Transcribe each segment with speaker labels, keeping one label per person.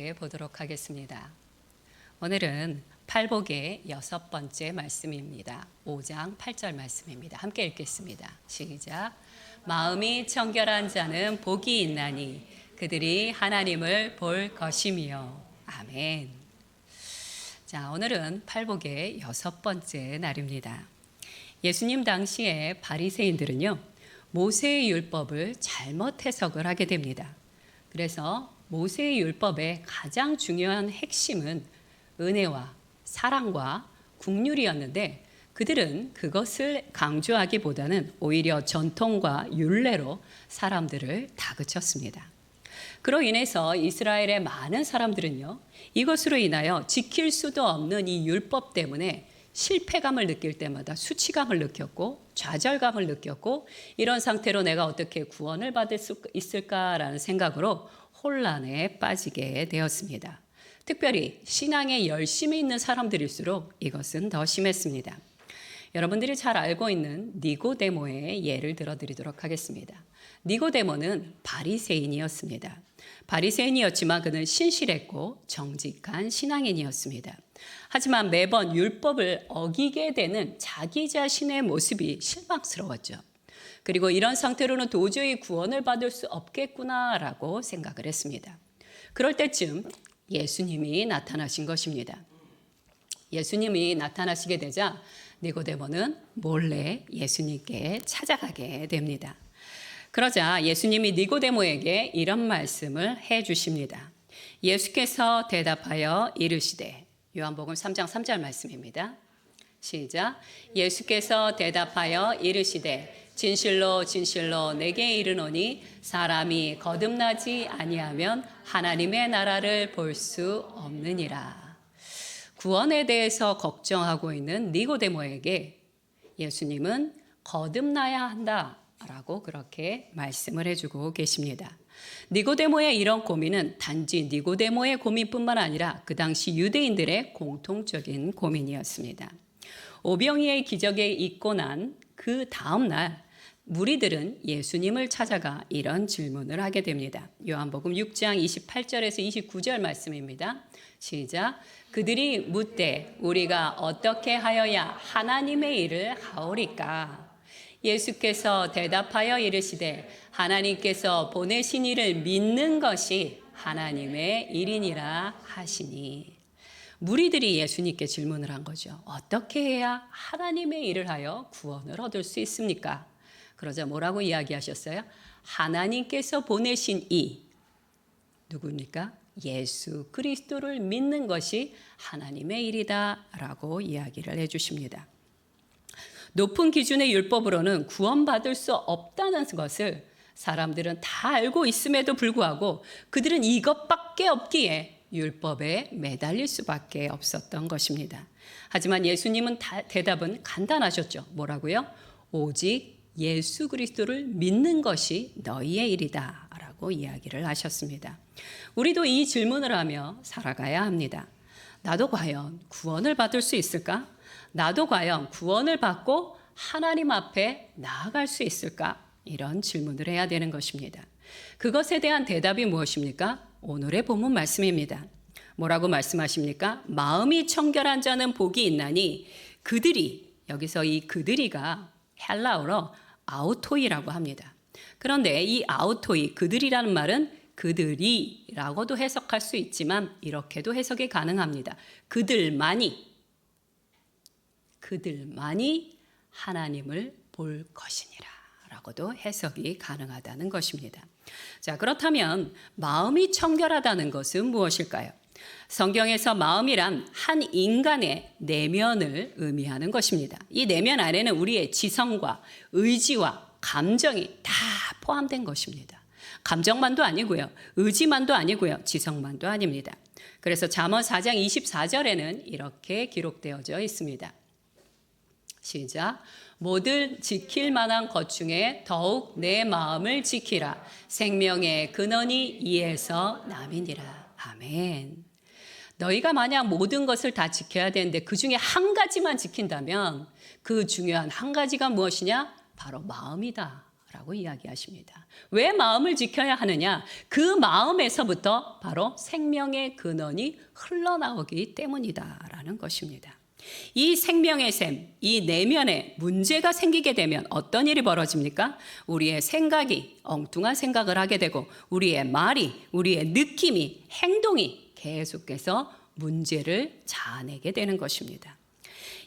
Speaker 1: 보도록 하겠습니다. 오늘은 팔복의 6번째 말씀입니다. 5장 8절 말씀입니다. 함께 읽겠습니다. 시작. 마음이 청결한 자는 복이 있나니 그들이 하나님을 볼 것이며. 아멘. 자, 오늘은 팔복의 6번째 날입니다. 예수님 당시에 바리새인들은요, 모세의 율법을 잘못 해석을 하게 됩니다. 그래서 모세의 율법의 가장 중요한 핵심은 은혜와 사랑과 긍휼이었는데 그들은 그것을 강조하기보다는 오히려 전통과 율례로 사람들을 다그쳤습니다. 그로 인해서 이스라엘의 많은 사람들은요, 이것으로 인하여 지킬 수도 없는 이 율법 때문에 실패감을 느낄 때마다 수치감을 느꼈고 좌절감을 느꼈고, 이런 상태로 내가 어떻게 구원을 받을 수 있을까라는 생각으로 혼란에 빠지게 되었습니다. 특별히 신앙에 열심히 있는 사람들일수록 이것은 더 심했습니다. 여러분들이 잘 알고 있는 니고데모의 예를 들어드리도록 하겠습니다. 니고데모는 바리새인이었습니다. 바리새인이었지만 그는 신실했고 정직한 신앙인이었습니다. 하지만 매번 율법을 어기게 되는 자기 자신의 모습이 실망스러웠죠. 그리고 이런 상태로는 도저히 구원을 받을 수 없겠구나라고 생각을 했습니다. 그럴 때쯤 예수님이 나타나신 것입니다. 예수님이 나타나시게 되자 니고데모는 몰래 예수님께 찾아가게 됩니다. 그러자 예수님이 니고데모에게 이런 말씀을 해 주십니다. 예수께서 대답하여 이르시되, 요한복음 3장 3절 말씀입니다. 시작. 예수께서 대답하여 이르시되 진실로 진실로 내게 이르노니 사람이 거듭나지 아니하면 하나님의 나라를 볼 수 없느니라. 구원에 대해서 걱정하고 있는 니고데모에게 예수님은 거듭나야 한다라고 그렇게 말씀을 해주고 계십니다. 니고데모의 이런 고민은 단지 니고데모의 고민뿐만 아니라 그 당시 유대인들의 공통적인 고민이었습니다. 오병이의 기적에 있고 난 그 다음 날 무리들은 예수님을 찾아가 이런 질문을 하게 됩니다. 요한복음 6장 28절에서 29절 말씀입니다. 시작. 그들이 묻되 우리가 어떻게 하여야 하나님의 일을 하오리까? 예수께서 대답하여 이르시되 하나님께서 보내신 이를 믿는 것이 하나님의 일이니라 하시니. 무리들이 예수님께 질문을 한 거죠. 어떻게 해야 하나님의 일을 하여 구원을 얻을 수 있습니까? 그러자 뭐라고 이야기하셨어요? 하나님께서 보내신 이, 누굽니까? 예수 그리스도를 믿는 것이 하나님의 일이다 라고 이야기를 해주십니다. 높은 기준의 율법으로는 구원받을 수 없다는 것을 사람들은 다 알고 있음에도 불구하고 그들은 이것밖에 없기에 율법에 매달릴 수밖에 없었던 것입니다. 하지만 예수님은 대답은 간단하셨죠. 뭐라고요? 오직 예수 그리스도를 믿는 것이 너희의 일이다 라고 이야기를 하셨습니다. 우리도 이 질문을 하며 살아가야 합니다. 나도 과연 구원을 받을 수 있을까? 나도 과연 구원을 받고 하나님 앞에 나아갈 수 있을까? 이런 질문을 해야 되는 것입니다. 그것에 대한 대답이 무엇입니까? 오늘의 본문 말씀입니다. 뭐라고 말씀하십니까? 마음이 청결한 자는 복이 있나니 그들이, 여기서 이 그들이가 헬라어로 아우토이라고 합니다. 그런데 이 아우토이, 그들이라는 말은 그들이라고도 해석할 수 있지만 이렇게도 해석이 가능합니다. 그들만이 하나님을 볼 것이니라 라고도 해석이 가능하다는 것입니다. 자, 그렇다면 마음이 청결하다는 것은 무엇일까요? 성경에서 마음이란 한 인간의 내면을 의미하는 것입니다. 이 내면 안에는 우리의 지성과 의지와 감정이 다 포함된 것입니다. 감정만도 아니고요, 의지만도 아니고요, 지성만도 아닙니다. 그래서 잠언 4장 24절에는 이렇게 기록되어져 있습니다. 시작. 모든 지킬 만한 것 중에 더욱 내 마음을 지키라. 생명의 근원이 이에서 남이니라. 아멘. 너희가 만약 모든 것을 다 지켜야 되는데 그 중에 한 가지만 지킨다면 그 중요한 한 가지가 무엇이냐? 바로 마음이다 라고 이야기하십니다. 왜 마음을 지켜야 하느냐? 그 마음에서부터 바로 생명의 근원이 흘러나오기 때문이다라는 것입니다. 이 생명의 샘, 이 내면에 문제가 생기게 되면 어떤 일이 벌어집니까? 우리의 생각이 엉뚱한 생각을 하게 되고 우리의 말이, 우리의 느낌이, 행동이 계속해서 문제를 자아내게 되는 것입니다.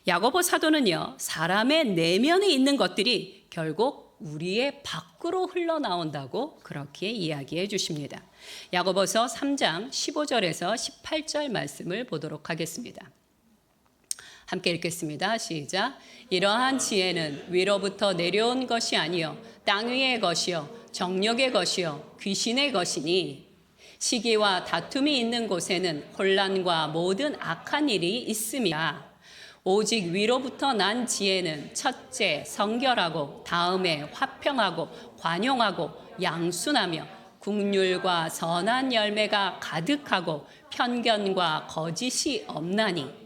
Speaker 1: 야고보 사도는요, 사람의 내면에 있는 것들이 결국 우리의 밖으로 흘러나온다고 그렇게 이야기해 주십니다. 야고보서 3장 15절에서 18절 말씀을 보도록 하겠습니다. 함께 읽겠습니다. 시작. 이러한 지혜는 위로부터 내려온 것이 아니요 땅 위의 것이요 정욕의 것이요 귀신의 것이니 시기와 다툼이 있는 곳에는 혼란과 모든 악한 일이 있음이라. 오직 위로부터 난 지혜는 첫째 성결하고 다음에 화평하고 관용하고 양순하며 긍휼과 선한 열매가 가득하고 편견과 거짓이 없나니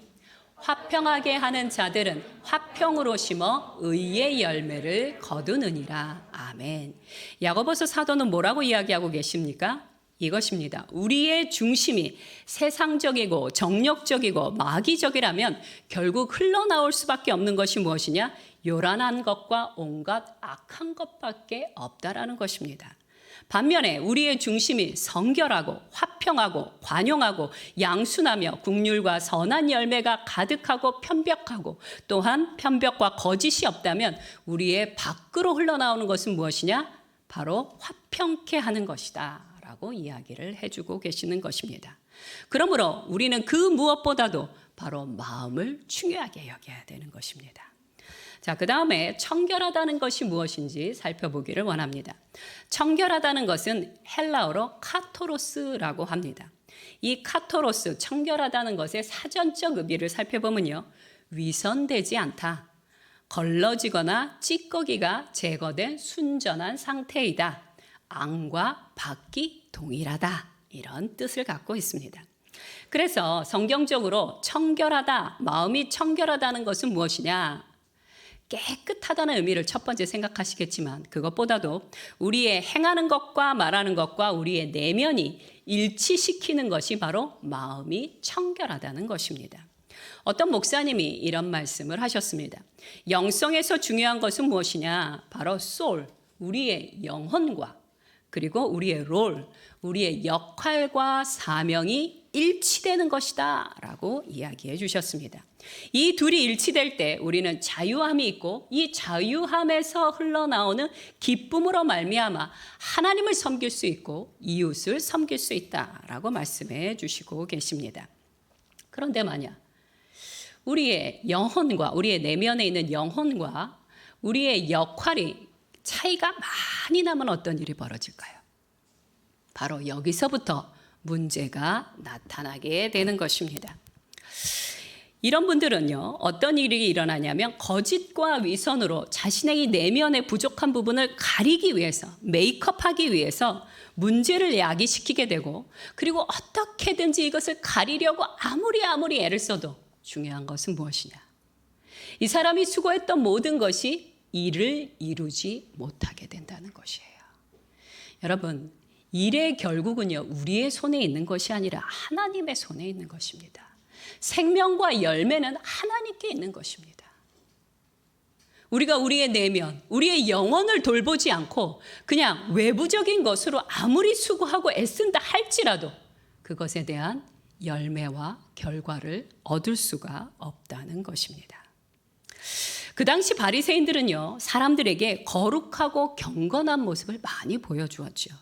Speaker 1: 화평하게 하는 자들은 화평으로 심어 의의 열매를 거두느니라. 아멘. 야고보서 사도는 뭐라고 이야기하고 계십니까? 이것입니다. 우리의 중심이 세상적이고 정력적이고 마귀적이라면 결국 흘러나올 수밖에 없는 것이 무엇이냐? 요란한 것과 온갖 악한 것밖에 없다라는 것입니다. 반면에 우리의 중심이 성결하고 화평하고 관용하고 양순하며 긍휼과 선한 열매가 가득하고 편벽하고 또한 편벽과 거짓이 없다면 우리의 밖으로 흘러나오는 것은 무엇이냐? 바로 화평케 하는 것이다 라고 이야기를 해주고 계시는 것입니다. 그러므로 우리는 그 무엇보다도 바로 마음을 중요하게 여겨야 되는 것입니다. 자, 그 다음에 청결하다는 것이 무엇인지 살펴보기를 원합니다. 청결하다는 것은 헬라어로 카토로스라고 합니다. 이 카토로스, 청결하다는 것의 사전적 의미를 살펴보면요, 위선되지 않다, 걸러지거나 찌꺼기가 제거된 순전한 상태이다, 안과 밖이 동일하다, 이런 뜻을 갖고 있습니다. 그래서 성경적으로 청결하다, 마음이 청결하다는 것은 무엇이냐? 깨끗하다는 의미를 첫 번째 생각하시겠지만 그것보다도 우리의 행하는 것과 말하는 것과 우리의 내면이 일치시키는 것이 바로 마음이 청결하다는 것입니다. 어떤 목사님이 이런 말씀을 하셨습니다. 영성에서 중요한 것은 무엇이냐? 바로 soul, 우리의 영혼과 그리고 우리의 롤, 우리의 역할과 사명이 일치되는 것이다 라고 이야기해 주셨습니다. 이 둘이 일치될 때 우리는 자유함이 있고 이 자유함에서 흘러나오는 기쁨으로 말미암아 하나님을 섬길 수 있고 이웃을 섬길 수 있다라고 말씀해 주시고 계십니다. 그런데 만약 우리의 영혼과 우리의 내면에 있는 영혼과 우리의 역할이 차이가 많이 나면 어떤 일이 벌어질까요? 바로 여기서부터 문제가 나타나게 되는 것입니다. 이런 분들은요, 어떤 일이 일어나냐면 거짓과 위선으로 자신의 이 내면의 부족한 부분을 가리기 위해서, 메이크업하기 위해서 문제를 야기시키게 되고, 그리고 어떻게든지 이것을 가리려고 아무리 애를 써도 중요한 것은 무엇이냐? 이 사람이 수고했던 모든 것이 일을 이루지 못하게 된다는 것이에요. 여러분, 일의 결국은요, 우리의 손에 있는 것이 아니라 하나님의 손에 있는 것입니다. 생명과 열매는 하나님께 있는 것입니다. 우리가 우리의 내면, 우리의 영혼을 돌보지 않고 그냥 외부적인 것으로 아무리 수고하고 애쓴다 할지라도 그것에 대한 열매와 결과를 얻을 수가 없다는 것입니다. 그 당시 바리새인들은요, 사람들에게 거룩하고 경건한 모습을 많이 보여주었죠.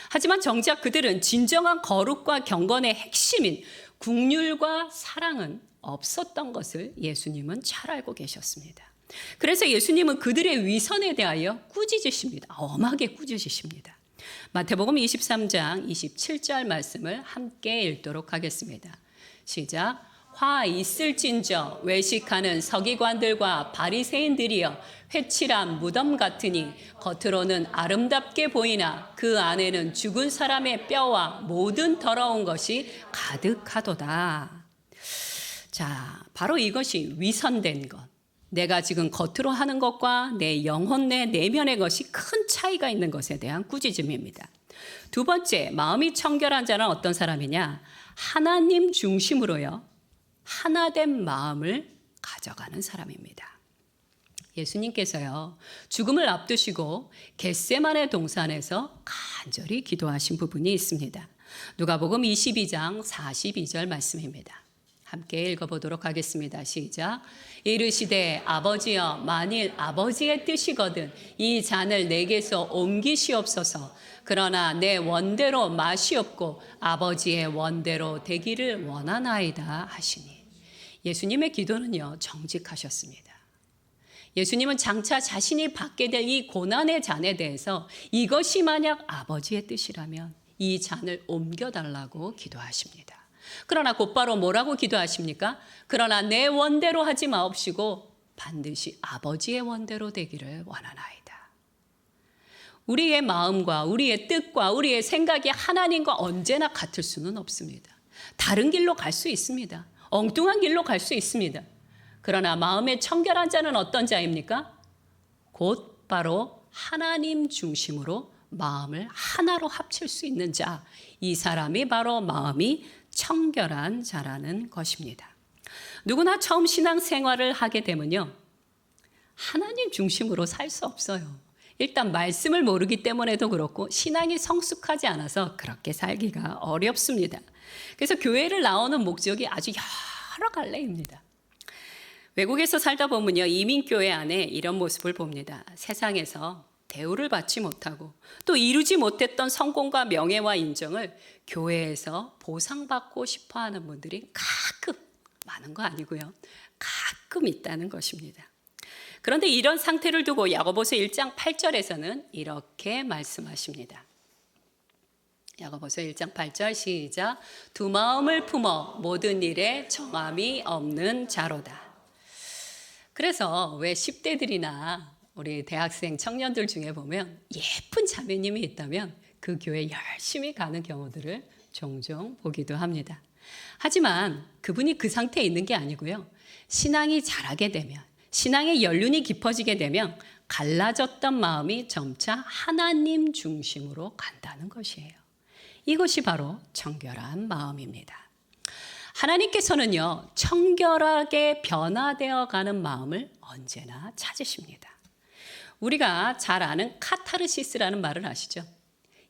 Speaker 1: 하지만 정작 그들은 진정한 거룩과 경건의 핵심인 긍휼과 사랑은 없었던 것을 예수님은 잘 알고 계셨습니다. 그래서 예수님은 그들의 위선에 대하여 꾸짖으십니다. 엄하게 꾸짖으십니다. 마태복음 23장 27절 말씀을 함께 읽도록 하겠습니다. 시작. 화 있을진저 외식하는 서기관들과 바리새인들이여 회칠한 무덤 같으니 겉으로는 아름답게 보이나 그 안에는 죽은 사람의 뼈와 모든 더러운 것이 가득하도다. 자, 바로 이것이 위선된 것, 내가 지금 겉으로 하는 것과 내 영혼 내 내면의 것이 큰 차이가 있는 것에 대한 꾸짖음입니다. 두 번째, 마음이 청결한 자는 어떤 사람이냐? 하나님 중심으로요, 하나된 마음을 가져가는 사람입니다. 예수님께서요, 죽음을 앞두시고 겟세마네 동산에서 간절히 기도하신 부분이 있습니다. 누가복음 22장 42절 말씀입니다. 함께 읽어보도록 하겠습니다. 시작. 이르시되 아버지여, 만일 아버지의 뜻이거든 이 잔을 내게서 옮기시옵소서. 그러나 내 원대로 마시옵고 아버지의 원대로 되기를 원하나이다 하시니. 예수님의 기도는요, 정직하셨습니다. 예수님은 장차 자신이 받게 될 이 고난의 잔에 대해서 이것이 만약 아버지의 뜻이라면 이 잔을 옮겨달라고 기도하십니다. 그러나 곧바로 뭐라고 기도하십니까? 그러나 내 원대로 하지 마옵시고 반드시 아버지의 원대로 되기를 원하나이다. 우리의 마음과 우리의 뜻과 우리의 생각이 하나님과 언제나 같을 수는 없습니다. 다른 길로 갈 수 있습니다. 엉뚱한 길로 갈 수 있습니다. 그러나 마음에 청결한 자는 어떤 자입니까? 곧바로 하나님 중심으로 마음을 하나로 합칠 수 있는 자, 이 사람이 바로 마음이 청결한 자라는 것입니다. 누구나 처음 신앙생활을 하게 되면요, 하나님 중심으로 살 수 없어요. 일단 말씀을 모르기 때문에도 그렇고 신앙이 성숙하지 않아서 그렇게 살기가 어렵습니다. 그래서 교회를 나오는 목적이 아주 여러 갈래입니다. 외국에서 살다 보면요, 이민교회 안에 이런 모습을 봅니다. 세상에서 대우를 받지 못하고 또 이루지 못했던 성공과 명예와 인정을 교회에서 보상받고 싶어하는 분들이 가끔, 많은 거 아니고요, 가끔 있다는 것입니다. 그런데 이런 상태를 두고 야고보서 1장 8절에서는 이렇게 말씀하십니다. 야고보서 1장 8절 시작. 두 마음을 품어 모든 일에 정함이 없는 자로다. 그래서 왜 10대들이나 우리 대학생 청년들 중에 보면 예쁜 자매님이 있다면 그 교회 열심히 가는 경우들을 종종 보기도 합니다. 하지만 그분이 그 상태에 있는 게 아니고요, 신앙이 자라게 되면, 신앙의 연륜이 깊어지게 되면 갈라졌던 마음이 점차 하나님 중심으로 간다는 것이에요. 이것이 바로 청결한 마음입니다. 하나님께서는요, 청결하게 변화되어 가는 마음을 언제나 찾으십니다. 우리가 잘 아는 카타르시스라는 말을 아시죠?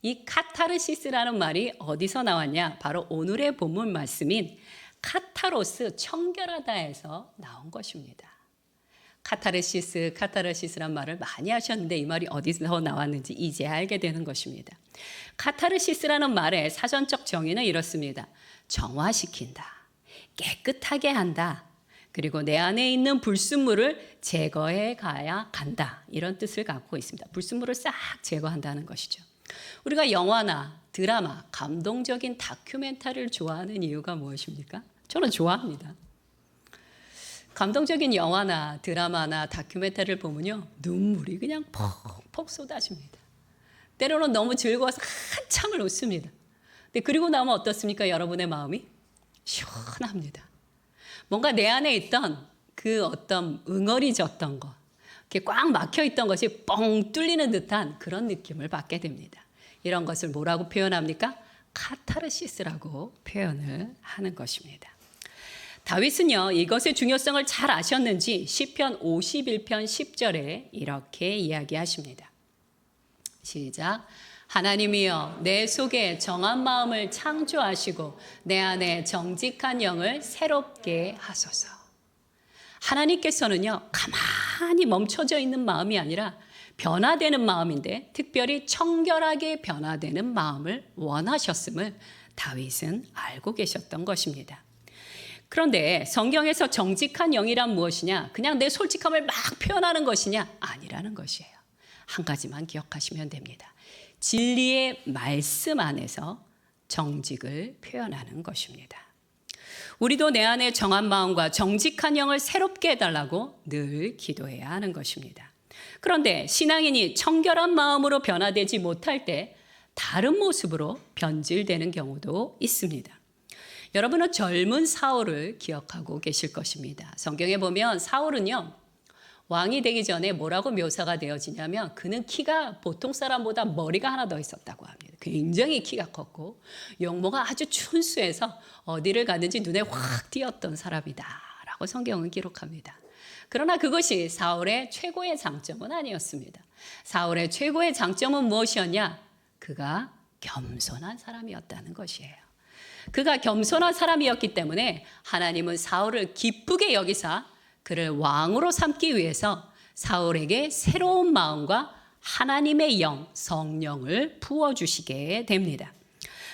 Speaker 1: 이 카타르시스라는 말이 어디서 나왔냐? 바로 오늘의 본문 말씀인 카타로스, 청결하다에서 나온 것입니다. 카타르시스란 말을 많이 하셨는데 이 말이 어디서 나왔는지 이제 알게 되는 것입니다. 카타르시스라는 말의 사전적 정의는 이렇습니다. 정화시킨다, 깨끗하게 한다, 그리고 내 안에 있는 불순물을 제거해 가야 간다, 이런 뜻을 갖고 있습니다. 불순물을 싹 제거한다는 것이죠. 우리가 영화나 드라마, 감동적인 다큐멘터리를 좋아하는 이유가 무엇입니까? 저는 좋아합니다. 감동적인 영화나 드라마나 다큐멘터리를 보면요, 눈물이 그냥 퍽퍽 쏟아집니다. 때로는 너무 즐거워서 한참을 웃습니다. 근데 그리고 나면 어떻습니까? 여러분의 마음이 시원합니다. 뭔가 내 안에 있던 그 어떤 응어리졌던 것, 이렇게 꽉 막혀 있던 것이 뻥 뚫리는 듯한 그런 느낌을 받게 됩니다. 이런 것을 뭐라고 표현합니까? 카타르시스라고 표현을 하는 것입니다. 다윗은요, 이것의 중요성을 잘 아셨는지 시편 51편 10절에 이렇게 이야기하십니다. 시작. 하나님이여, 내 속에 정한 마음을 창조하시고 내 안에 정직한 영을 새롭게 하소서. 하나님께서는요, 가만히 멈춰져 있는 마음이 아니라 변화되는 마음인데 특별히 청결하게 변화되는 마음을 원하셨음을 다윗은 알고 계셨던 것입니다. 그런데 성경에서 정직한 영이란 무엇이냐? 그냥 내 솔직함을 막 표현하는 것이냐? 아니라는 것이에요. 한 가지만 기억하시면 됩니다. 진리의 말씀 안에서 정직을 표현하는 것입니다. 우리도 내 안에 정한 마음과 정직한 영을 새롭게 해달라고 늘 기도해야 하는 것입니다. 그런데 신앙인이 청결한 마음으로 변화되지 못할 때 다른 모습으로 변질되는 경우도 있습니다. 여러분은 젊은 사울을 기억하고 계실 것입니다. 성경에 보면 사울은요, 왕이 되기 전에 뭐라고 묘사가 되어지냐면 그는 키가 보통 사람보다 머리가 하나 더 있었다고 합니다. 굉장히 키가 컸고 용모가 아주 춘수해서 어디를 가든지 눈에 확 띄었던 사람이다라고 성경은 기록합니다. 그러나 그것이 사울의 최고의 장점은 아니었습니다. 사울의 최고의 장점은 무엇이었냐? 그가 겸손한 사람이었다는 것이에요. 그가 겸손한 사람이었기 때문에 하나님은 사울을 기쁘게 여기사 그를 왕으로 삼기 위해서 사울에게 새로운 마음과 하나님의 영, 성령을 부어주시게 됩니다.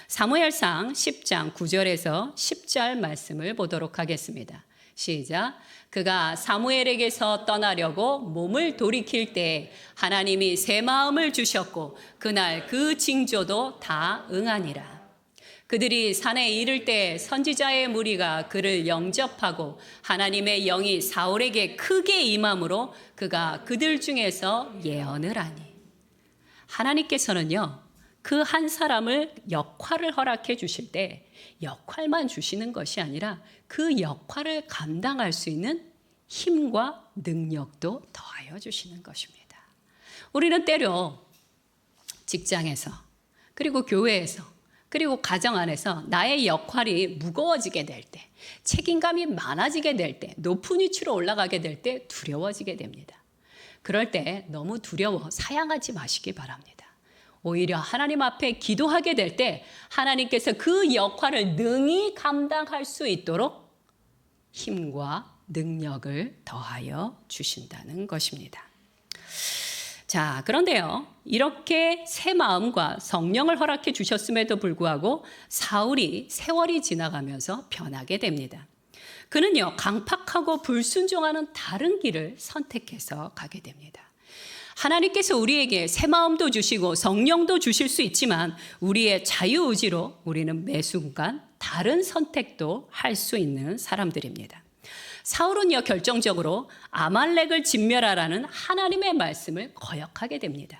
Speaker 1: 사무엘상 10장 9절에서 10절 말씀을 보도록 하겠습니다. 시작. 그가 사무엘에게서 떠나려고 몸을 돌이킬 때 하나님이 새 마음을 주셨고 그날 그 징조도 다 응하니라. 그들이 산에 이를 때 선지자의 무리가 그를 영접하고 하나님의 영이 사울에게 크게 임함으로 그가 그들 중에서 예언을 하니. 하나님께서는요, 그 한 사람을 역할을 허락해 주실 때 역할만 주시는 것이 아니라 그 역할을 감당할 수 있는 힘과 능력도 더하여 주시는 것입니다. 우리는 때로 직장에서 그리고 교회에서 그리고 가정 안에서 나의 역할이 무거워지게 될 때, 책임감이 많아지게 될 때, 높은 위치로 올라가게 될 때 두려워지게 됩니다. 그럴 때 너무 두려워 사양하지 마시기 바랍니다. 오히려 하나님 앞에 기도하게 될 때 하나님께서 그 역할을 능히 감당할 수 있도록 힘과 능력을 더하여 주신다는 것입니다. 자, 그런데요, 이렇게 새 마음과 성령을 허락해 주셨음에도 불구하고 사울이 세월이 지나가면서 변하게 됩니다. 그는요, 강팍하고 불순종하는 다른 길을 선택해서 가게 됩니다. 하나님께서 우리에게 새 마음도 주시고 성령도 주실 수 있지만 우리의 자유의지로 우리는 매 순간 다른 선택도 할 수 있는 사람들입니다. 사울은요, 결정적으로 아말렉을 진멸하라는 하나님의 말씀을 거역하게 됩니다.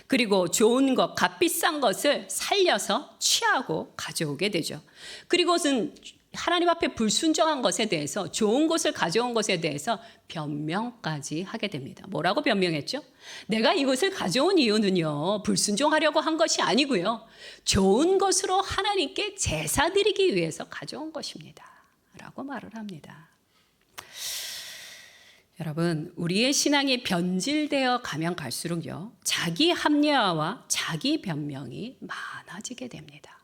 Speaker 1: 그리고 좋은 것, 값비싼 것을 살려서 취하고 가져오게 되죠. 그리고는 하나님 앞에 불순종한 것에 대해서, 좋은 것을 가져온 것에 대해서 변명까지 하게 됩니다. 뭐라고 변명했죠? 내가 이것을 가져온 이유는요, 불순종하려고 한 것이 아니고요, 좋은 것으로 하나님께 제사 드리기 위해서 가져온 것입니다 라고 말을 합니다. 여러분, 우리의 신앙이 변질되어 가면 갈수록요, 자기 합리화와 자기 변명이 많아지게 됩니다.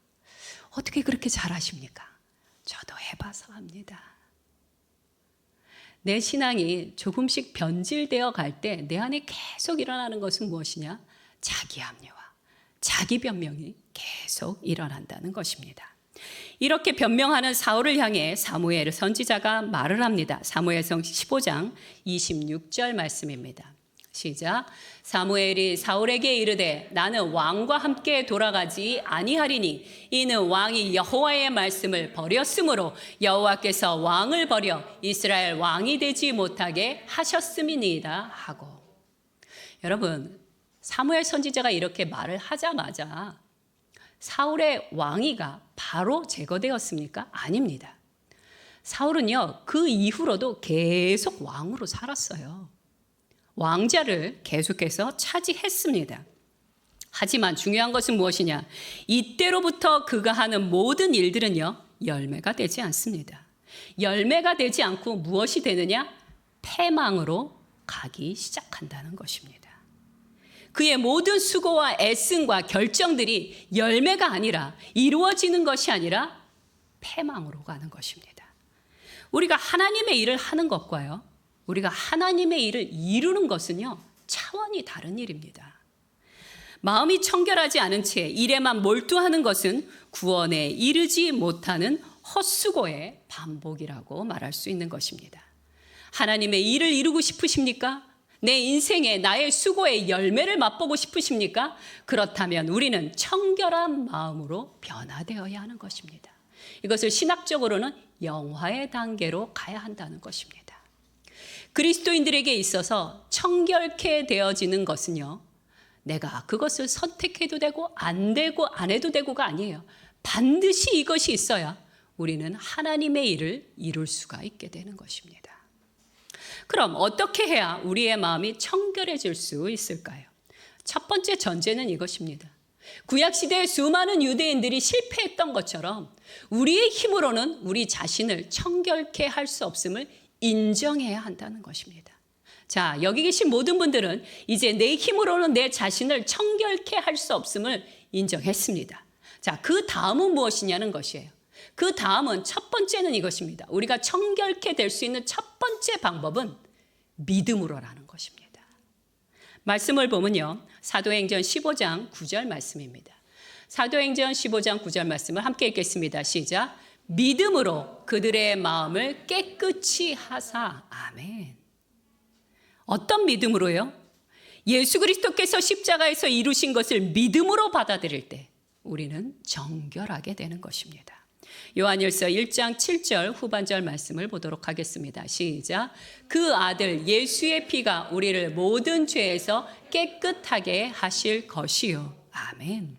Speaker 1: 어떻게 그렇게 잘하십니까? 저도 해봐서 합니다. 내 신앙이 조금씩 변질되어 갈 때 내 안에 계속 일어나는 것은 무엇이냐? 자기 합리화, 자기 변명이 계속 일어난다는 것입니다. 이렇게 변명하는 사울을 향해 사무엘 선지자가 말을 합니다. 사무엘상 15장 26절 말씀입니다. 시작. 사무엘이 사울에게 이르되 나는 왕과 함께 돌아가지 아니하리니 이는 왕이 여호와의 말씀을 버렸으므로 여호와께서 왕을 버려 이스라엘 왕이 되지 못하게 하셨음이니이다 하고. 여러분, 사무엘 선지자가 이렇게 말을 하자마자 사울의 왕위가 바로 제거되었습니까? 아닙니다. 사울은요, 그 이후로도 계속 왕으로 살았어요. 왕자를 계속해서 차지했습니다. 하지만 중요한 것은 무엇이냐? 이때로부터 그가 하는 모든 일들은요, 열매가 되지 않습니다. 열매가 되지 않고 무엇이 되느냐? 패망으로 가기 시작한다는 것입니다. 그의 모든 수고와 애씀과 결정들이 열매가 아니라, 이루어지는 것이 아니라 패망으로 가는 것입니다. 우리가 하나님의 일을 하는 것과요, 우리가 하나님의 일을 이루는 것은요, 차원이 다른 일입니다. 마음이 청결하지 않은 채 일에만 몰두하는 것은 구원에 이르지 못하는 헛수고의 반복이라고 말할 수 있는 것입니다. 하나님의 일을 이루고 싶으십니까? 내 인생에 나의 수고의 열매를 맛보고 싶으십니까? 그렇다면 우리는 청결한 마음으로 변화되어야 하는 것입니다. 이것을 신학적으로는 영화의 단계로 가야 한다는 것입니다. 그리스도인들에게 있어서 청결케 되어지는 것은요, 내가 그것을 선택해도 되고 안 해도 되고가 아니에요. 반드시 이것이 있어야 우리는 하나님의 일을 이룰 수가 있게 되는 것입니다. 그럼 어떻게 해야 우리의 마음이 청결해질 수 있을까요? 첫 번째 전제는 이것입니다. 구약시대의 수많은 유대인들이 실패했던 것처럼 우리의 힘으로는 우리 자신을 청결케 할 수 없음을 인정해야 한다는 것입니다. 자, 여기 계신 모든 분들은 이제 내 힘으로는 내 자신을 청결케 할 수 없음을 인정했습니다. 자, 그 다음은 무엇이냐는 것이에요. 그 다음은 첫 번째는 이것입니다. 우리가 청결케 될 수 있는 첫 번째 방법은 믿음으로라는 것입니다. 말씀을 보면요. 사도행전 15장 9절 말씀입니다. 사도행전 15장 9절 말씀을 함께 읽겠습니다. 시작. 믿음으로 그들의 마음을 깨끗이 하사. 아멘. 어떤 믿음으로요? 예수 그리스도께서 십자가에서 이루신 것을 믿음으로 받아들일 때 우리는 정결하게 되는 것입니다. 요한일서 1장 7절 후반절 말씀을 보도록 하겠습니다. 시작. 그 아들 예수의 피가 우리를 모든 죄에서 깨끗하게 하실 것이요. 아멘.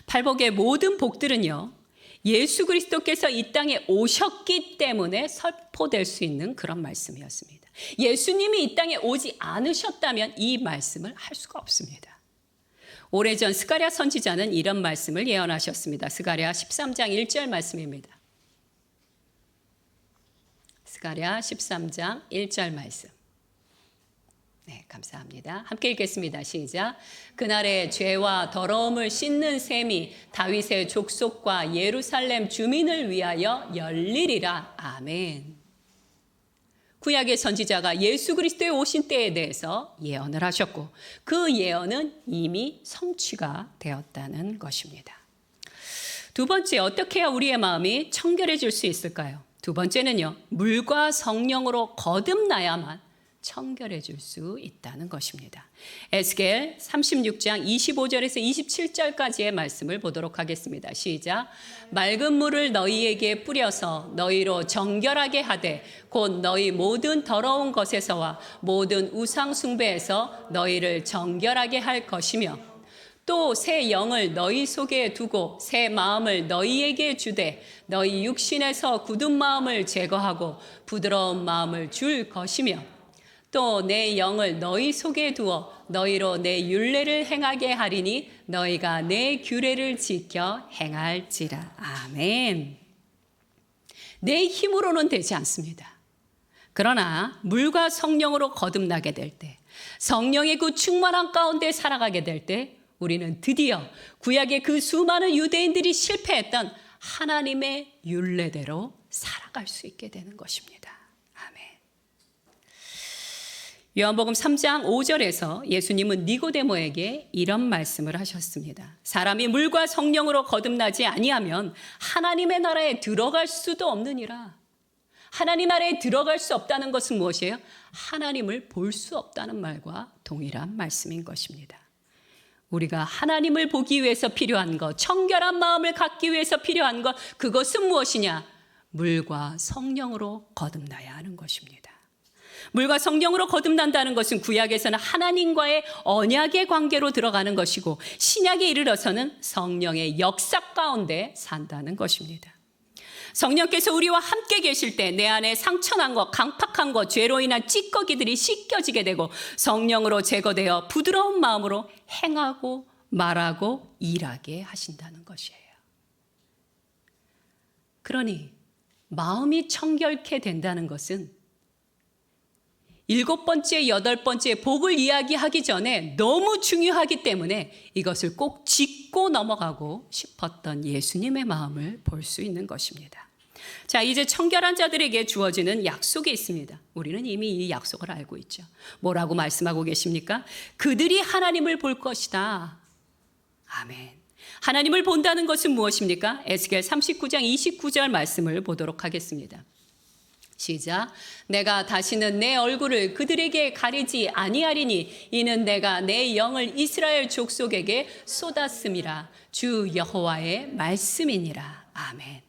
Speaker 1: 팔복의 모든 복들은요, 예수 그리스도께서 이 땅에 오셨기 때문에 선포될 수 있는 그런 말씀이었습니다. 예수님이 이 땅에 오지 않으셨다면 이 말씀을 할 수가 없습니다. 오래전 스가랴 선지자는 이런 말씀을 예언하셨습니다. 스가랴 13장 1절 말씀입니다. 스가랴 13장 1절 말씀. 네, 감사합니다. 함께 읽겠습니다. 시작. 그날에 죄와 더러움을 씻는 셈이 다윗의 족속과 예루살렘 주민을 위하여 열리리라. 아멘. 구약의 선지자가 예수 그리스도의 오신 때에 대해서 예언을 하셨고 그 예언은 이미 성취가 되었다는 것입니다. 두 번째, 어떻게 해야 우리의 마음이 청결해질 수 있을까요? 두 번째는요, 물과 성령으로 거듭나야만 청결해질 수 있다는 것입니다. 에스겔 36장 25절에서 27절까지의 말씀을 보도록 하겠습니다. 시작. 맑은 물을 너희에게 뿌려서 너희로 정결하게 하되 곧 너희 모든 더러운 것에서와 모든 우상 숭배에서 너희를 정결하게 할 것이며 또 새 영을 너희 속에 두고 새 마음을 너희에게 주되 너희 육신에서 굳은 마음을 제거하고 부드러운 마음을 줄 것이며 또 내 영을 너희 속에 두어 너희로 내 율례를 행하게 하리니 너희가 내 규례를 지켜 행할지라. 아멘. 내 힘으로는 되지 않습니다. 그러나 물과 성령으로 거듭나게 될 때, 성령의 그 충만한 가운데 살아가게 될 때 우리는 드디어 구약의 그 수많은 유대인들이 실패했던 하나님의 율례대로 살아갈 수 있게 되는 것입니다. 요한복음 3장 5절에서 예수님은 니고데모에게 이런 말씀을 하셨습니다. 사람이 물과 성령으로 거듭나지 아니하면 하나님의 나라에 들어갈 수도 없느니라. 하나님 나라에 들어갈 수 없다는 것은 무엇이에요? 하나님을 볼 수 없다는 말과 동일한 말씀인 것입니다. 우리가 하나님을 보기 위해서 필요한 것, 청결한 마음을 갖기 위해서 필요한 것, 그것은 무엇이냐? 물과 성령으로 거듭나야 하는 것입니다. 물과 성령으로 거듭난다는 것은 구약에서는 하나님과의 언약의 관계로 들어가는 것이고 신약에 이르러서는 성령의 역사 가운데 산다는 것입니다. 성령께서 우리와 함께 계실 때 내 안에 상처난 것, 강팍한 것, 죄로 인한 찌꺼기들이 씻겨지게 되고 성령으로 제거되어 부드러운 마음으로 행하고 말하고 일하게 하신다는 것이에요. 그러니 마음이 청결케 된다는 것은 7번째, 8번째 복을 이야기하기 전에 너무 중요하기 때문에 이것을 꼭 짚고 넘어가고 싶었던 예수님의 마음을 볼 수 있는 것입니다. 자, 이제 청결한 자들에게 주어지는 약속이 있습니다. 우리는 이미 이 약속을 알고 있죠. 뭐라고 말씀하고 계십니까? 그들이 하나님을 볼 것이다. 아멘. 하나님을 본다는 것은 무엇입니까? 에스겔 39장 29절 말씀을 보도록 하겠습니다. 시작. 내가 다시는 내 얼굴을 그들에게 가리지 아니하리니 이는 내가 내 영을 이스라엘 족속에게 쏟았음이라. 주 여호와의 말씀이니라. 아멘.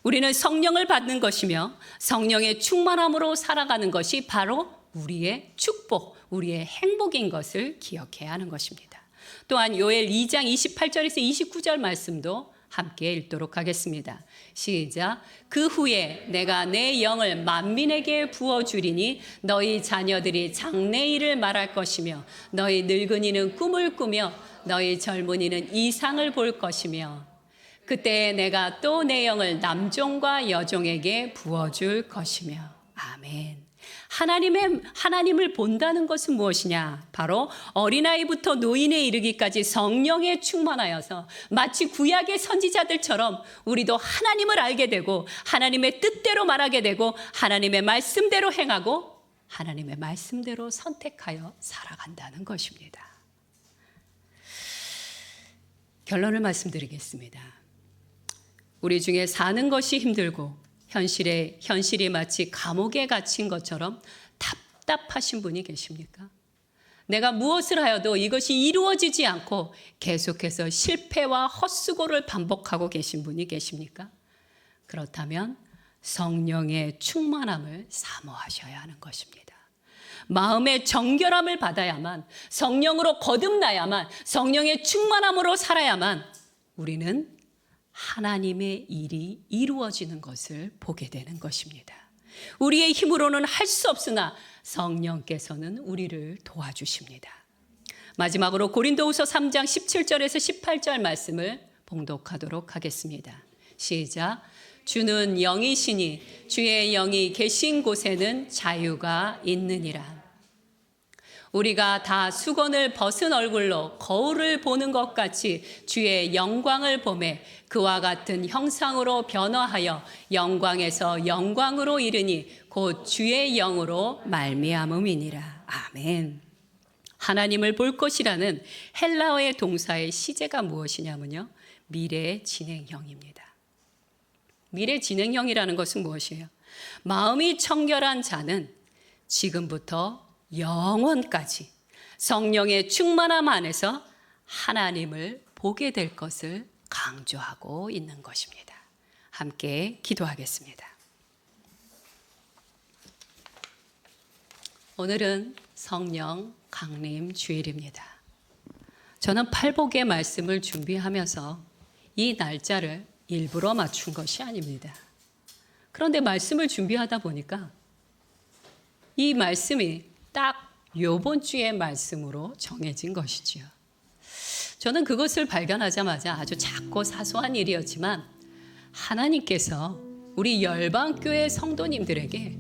Speaker 1: 우리는 성령을 받는 것이며 성령의 충만함으로 살아가는 것이 바로 우리의 축복, 우리의 행복인 것을 기억해야 하는 것입니다. 또한 요엘 2장 28절에서 29절 말씀도 함께 읽도록 하겠습니다. 시작. 그 후에 내가 내 영을 만민에게 부어주리니 너희 자녀들이 장래일을 말할 것이며 너희 늙은이는 꿈을 꾸며 너희 젊은이는 이상을 볼 것이며 그때 내가 또 내 영을 남종과 여종에게 부어줄 것이며. 아멘. 하나님을 본다는 것은 무엇이냐? 바로 어린아이부터 노인에 이르기까지 성령에 충만하여서 마치 구약의 선지자들처럼 우리도 하나님을 알게 되고 하나님의 뜻대로 말하게 되고 하나님의 말씀대로 행하고 하나님의 말씀대로 선택하여 살아간다는 것입니다. 결론을 말씀드리겠습니다. 우리 중에 사는 것이 힘들고 현실이 마치 감옥에 갇힌 것처럼 답답하신 분이 계십니까? 내가 무엇을 하여도 이것이 이루어지지 않고 계속해서 실패와 헛수고를 반복하고 계신 분이 계십니까? 그렇다면 성령의 충만함을 사모하셔야 하는 것입니다. 마음의 정결함을 받아야만, 성령으로 거듭나야만, 성령의 충만함으로 살아야만 우리는 하나님의 일이 이루어지는 것을 보게 되는 것입니다. 우리의 힘으로는 할 수 없으나 성령께서는 우리를 도와주십니다. 마지막으로 고린도후서 3장 17절에서 18절 말씀을 봉독하도록 하겠습니다. 시작. 주는 영이시니 주의 영이 계신 곳에는 자유가 있느니라. 우리가 다 수건을 벗은 얼굴로 거울을 보는 것 같이 주의 영광을 보매 그와 같은 형상으로 변화하여 영광에서 영광으로 이르니 곧 주의 영으로 말미암음이니라. 아멘. 하나님을 볼 것이라는 헬라어의 동사의 시제가 무엇이냐면요, 미래 진행형입니다. 미래 진행형이라는 것은 무엇이에요? 마음이 청결한 자는 지금부터 영원까지 성령의 충만함 안에서 하나님을 보게 될 것을 강조하고 있는 것입니다. 함께 기도하겠습니다. 오늘은 성령 강림 주일입니다. 저는 팔복의 말씀을 준비하면서 이 날짜를 일부러 맞춘 것이 아닙니다. 그런데 말씀을 준비하다 보니까 이 말씀이 딱 요번 주의 말씀으로 정해진 것이지요. 저는 그것을 발견하자마자 아주 작고 사소한 일이었지만 하나님께서 우리 열방교회 성도님들에게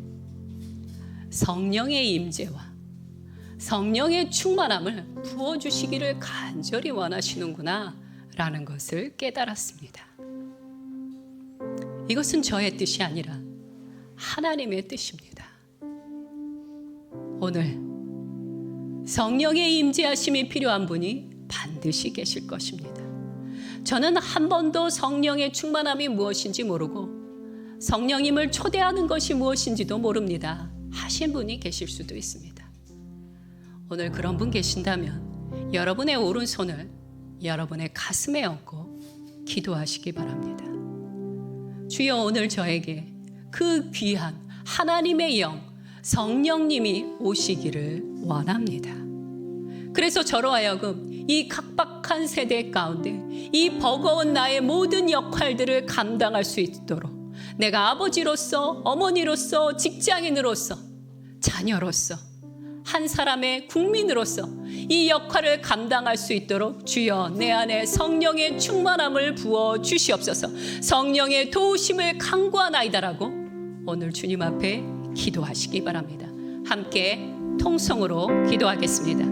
Speaker 1: 성령의 임재와 성령의 충만함을 부어주시기를 간절히 원하시는구나 라는 것을 깨달았습니다. 이것은 저의 뜻이 아니라 하나님의 뜻입니다. 오늘 성령의 임재하심이 필요한 분이 반드시 계실 것입니다. 저는 한 번도 성령의 충만함이 무엇인지 모르고 성령님을 초대하는 것이 무엇인지도 모릅니다. 하신 분이 계실 수도 있습니다. 오늘 그런 분 계신다면 여러분의 오른손을 여러분의 가슴에 얹고 기도하시기 바랍니다. 주여, 오늘 저에게 그 귀한 하나님의 영 성령님이 오시기를 원합니다. 그래서 저로 하여금 이 각박한 세대 가운데 이 버거운 나의 모든 역할들을 감당할 수 있도록 내가 아버지로서, 어머니로서, 직장인으로서, 자녀로서, 한 사람의 국민으로서 이 역할을 감당할 수 있도록 주여 내 안에 성령의 충만함을 부어 주시옵소서. 성령의 도우심을 간구하나이다라고 오늘 주님 앞에 기도하시기 바랍니다. 함께 통성으로 기도하겠습니다.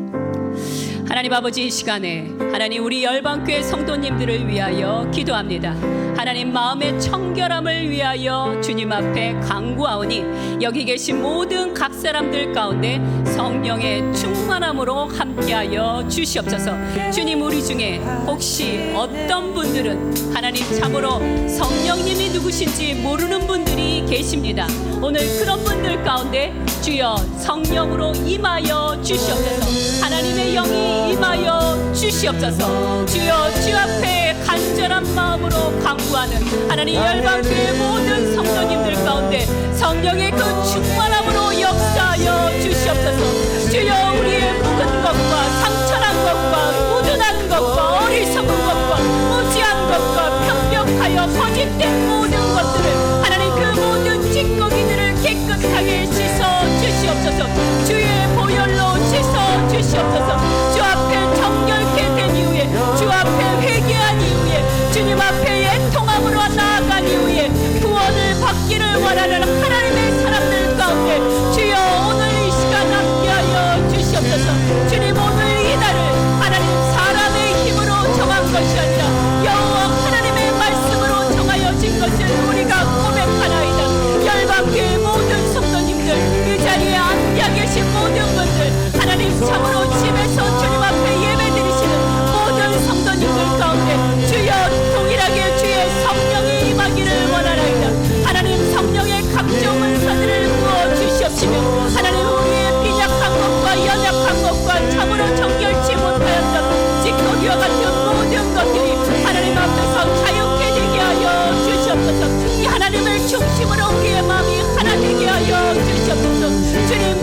Speaker 1: 하나님 아버지, 이 시간에 하나님 우리 열방교회 성도님들을 위하여 기도합니다. 하나님 마음의 청결함을 위하여 주님 앞에 간구하오니 여기 계신 모든 각 사람들 가운데 성령의 충만함으로 함께하여 주시옵소서. 주님, 우리 중에 혹시 어떤 분들은 하나님 참으로 성령님이 누구신지 모르는 분들이 계십니다. 오늘 그런 분들 가운데 주여 성령으로 임하여 주시옵소서. 하나님의 영이 임하여 주시옵소서. 주여, 주 앞에 간절한 마음으로 간구하는 하나님 열방교회 모든 성도님들 가운데 성령의 그 충만함으로 역사하여 주시옵소서. 주여, 우리의 묵은 것과 상처난 것과 우둔한 것과 어리석은 것과 무지한 것과 편견 잘못된 모든 것들을 하나님 그 모든 찌꺼기들을 깨끗하게 씻어 주시옵소서. 주의 보혈로 씻어 주시옵소서. 주 앞에 정결케 된 이후에, 주 앞에 회개한 이후에, 주님 앞에 애통함으로 나아간 이후에 구원을 받기를 원하는 하나님의 사람들 가운데 주여 오늘 이 시간 함께하여 주시옵소서. 주님 오늘 이 날을 하나님 사람의 힘으로 정한 것이 아니라 여호와 하나님의 말씀으로 정하여진 것을 우리가 고백하나이다. 열방교회 모든 성도님들, 이 자리에 앉아 계신 모든 분들, 하나님 참으로 집에서 주님 앞에 예배드리시는 모든 성도님들 가운데 주여 동일하게 주의 성령이 임하기를 원하나이다. 하나님 성령의 각종 은사들을 부어 주시옵시며 하나님 우리의 빈약한 것과 연약한 것과 참으로 정결치 못하였던 찌꺼기와 같은 모든 것들이 하나님 앞에서 자유케 되게 하여 주시옵소서. 이 하나님을 중심으로 우리의 마음이 하나 되게 하여 주시옵소서.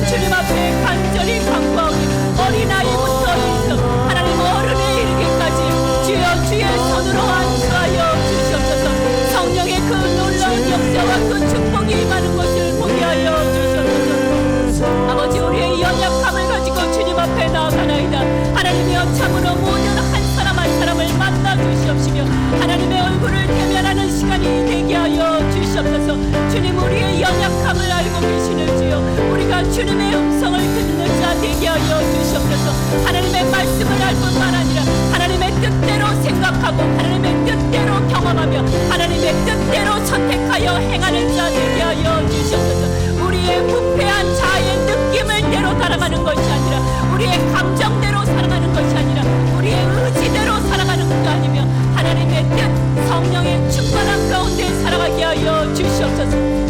Speaker 1: 주님 앞에 간절히 간구하오니 어린아이부터 있어 하나님 어른에 이르기까지 주여 주의 손으로 안수하여 주시옵소서. 성령의 그 놀라운 역사와 그 축복이 임하는 것을 보게 하여 주시옵소서. 아버지 우리의 연약함을 가지고 주님 앞에 나아가나이다. 하나님이여 참으로 모든 한 사람 한 사람을 만나 주시옵시며 하나님의 얼굴을 대면하는 시간이 되게 하여 주시옵소서. 주님 우리의 연약함을 알고 계시는 주여 우리가 주님의 음성을 듣는 자 되게 하여 주시옵소서. 하나님의 말씀을 알 뿐만 아니라 하나님의 뜻대로 생각하고 하나님의 뜻대로 경험하며 하나님의 뜻대로 선택하여 행하는 자 되게 하여 주시옵소서. 우리의 부패한 자의 느낌을 대로 살아가는 것이 아니라 우리의 감정대로 살아가는 것이 아니라 우리의 의지대로 살아가는 것도 아니며 하나님의 뜻 성령의 충만한 가운데 살아가게 하여 주시옵소서.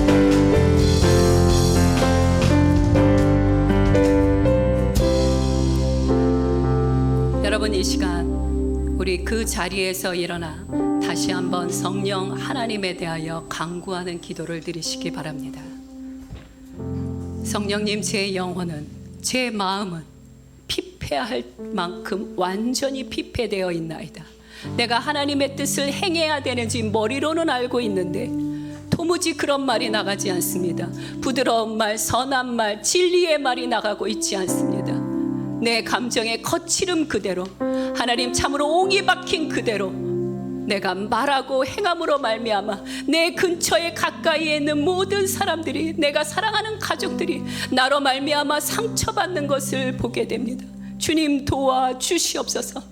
Speaker 1: 여러분 이 시간 우리 그 자리에서 일어나 다시 한번 성령 하나님에 대하여 간구하는 기도를 드리시기 바랍니다. 성령님 제 영혼은 제 마음은 피폐할 만큼 완전히 피폐되어 있나이다. 내가 하나님의 뜻을 행해야 되는지 머리로는 알고 있는데 도무지 그런 말이 나가지 않습니다. 부드러운 말, 선한 말, 진리의 말이 나가고 있지 않습니다. 내 감정의 거칠음 그대로 하나님 참으로 옹이 박힌 그대로 내가 말하고 행함으로 말미암아 내 근처에 가까이에 있는 모든 사람들이 내가 사랑하는 가족들이 나로 말미암아 상처받는 것을 보게 됩니다. 주님 도와주시옵소서.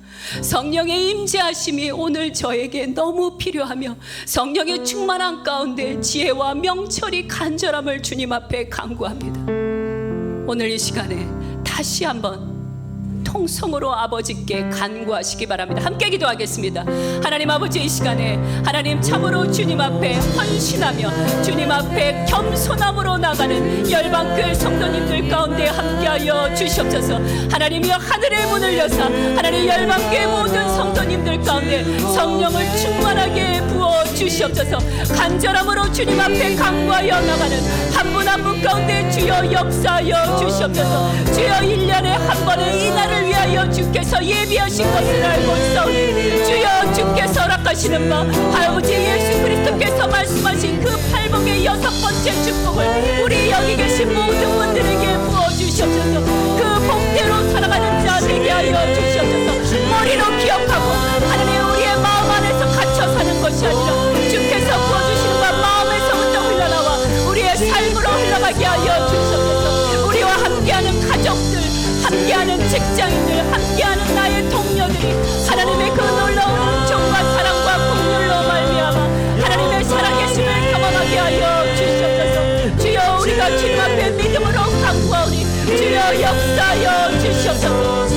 Speaker 1: 성령의 임재하심이 오늘 저에게 너무 필요하며 성령의 충만한 가운데 지혜와 명철이 간절함을 주님 앞에 간구합니다. 오늘 이 시간에 다시 한번 통성으로 아버지께 간구하시기 바랍니다. 함께 기도하겠습니다. 하나님 아버지 이 시간에 하나님 참으로 주님 앞에 헌신하며 주님 앞에 겸손함으로 나가는 열방교회 성도님들 가운데 함께하여 주시옵소서. 하나님이여 하늘의 문을 여사 하나님 열방교회 모든 성도님들 가운데 성령을 충만하게 부어 주시옵소서. 간절함으로 주님 앞에 간구하여 나가는 한 분 한 분 가운데 주여 역사하여 주시옵소서. 주여 1년에 한 번의 이 날을 위하여 주께서 예비하신 것을 알고 있사오니 주여 주께서 허락하시는 바 아버지 예수 그리스도께서 말씀하신 그 팔복의 6번째 축복을 우리 여기 계신 모든 분들에게 부어주시옵소서. 그 복대로 살아가는 자 되게 하여 주시옵소서. 머리로 기억하고 하나님 우리의 마음 안에서 갇혀 사는 것이 아니라 주께서 부어주시는 바 마음에서부터 흘러나와 우리의 삶으로 흘러가게 하여 주시옵소서. 우리와 함께하는 가족들 함께하는 직장인들 함께하는 나의 동료들이 하나님의 그 놀라운 은총과 사랑과 긍휼로 말미암아 하나님의 살아계심을 경험하게 하여 주시옵소서. 주여 우리가 주님 앞에 믿음으로 간구하오니 주여 역사하여 주시옵소서.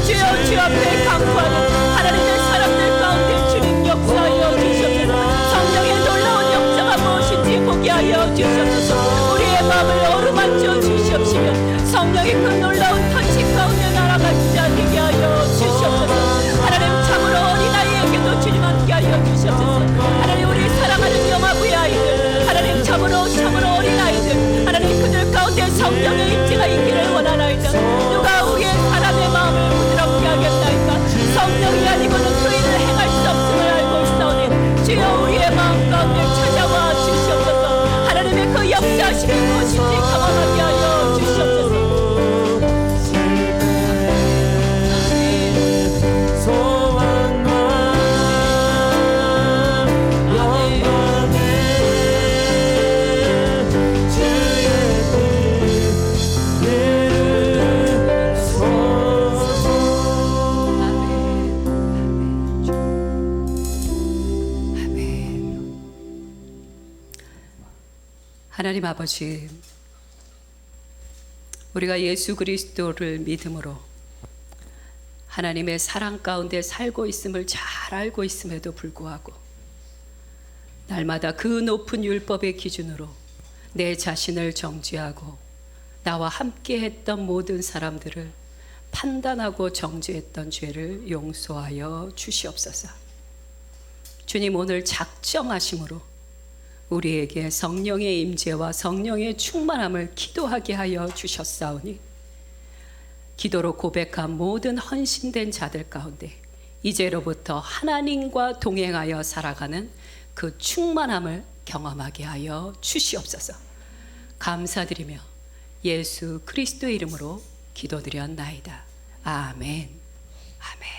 Speaker 1: 주여 주 앞에 간구하는 하나님의 사람들 가운데 주님 역사하여 주시옵소서. 성령의 놀라운 역사가 무엇인지 보게 하여 주시옵소서. 우리의 마음을 어루만져 주시옵시며 성령의 그 놀라운 터치 가운데 날아가는 자 되게 하여 주시옵소서. 하나님 참으로 어린아이에게도 주님 함께 하여 주시옵소서. 하나님 우리 사랑하는 영아부의 아이들 하나님 참으로 어린아이들 하나님 그들 가운데 성령의 임재가 있기를 원하나이다. 누가 우리의 사람의 마음을 부드럽게 하겠나이까. 성령이 아니고는 그 일을 행할 수 없음을 알고 있어 하나님 아버지, 우리가 예수 그리스도를 믿음으로 하나님의 사랑 가운데 살고 있음을 잘 알고 있음에도 불구하고 날마다 그 높은 율법의 기준으로 내 자신을 정죄하고 나와 함께 했던 모든 사람들을 판단하고 정죄했던 죄를 용서하여 주시옵소서. 주님, 오늘 작정하심으로 우리에게 성령의 임재와 성령의 충만함을 기도하게 하여 주셨사오니 기도로 고백한 모든 헌신된 자들 가운데 이제로부터 하나님과 동행하여 살아가는 그 충만함을 경험하게 하여 주시옵소서. 감사드리며 예수 그리스도의 이름으로 기도드렸나이다. 아멘. 아멘.